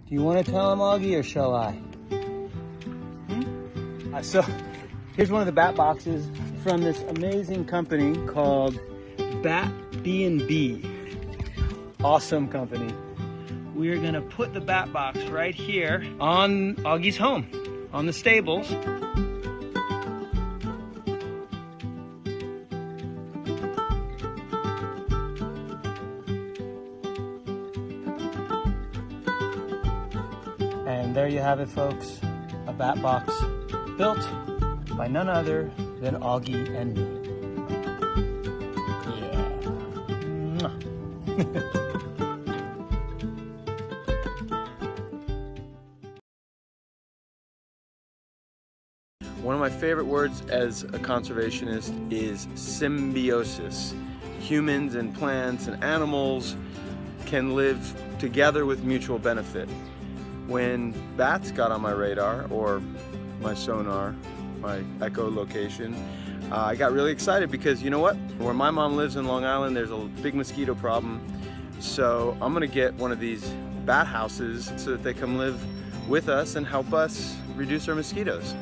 Do you want to tell him, Auggie, or shall I? So here's one of the bat boxes from this amazing company called BatBnB. Awesome company. We're gonna put the bat box right here on Auggie's home, on the stables. And there you have it, folks. A bat box built by none other than Auggie and me. Yeah. One of my favorite words as a conservationist is symbiosis. Humans and plants and animals can live together with mutual benefit. When bats got on my radar, or my sonar, my echolocation, I got really excited because you know what? Where my mom lives in Long Island, there's a big mosquito problem. So I'm gonna get one of these bat houses so that they come live with us and help us reduce our mosquitoes.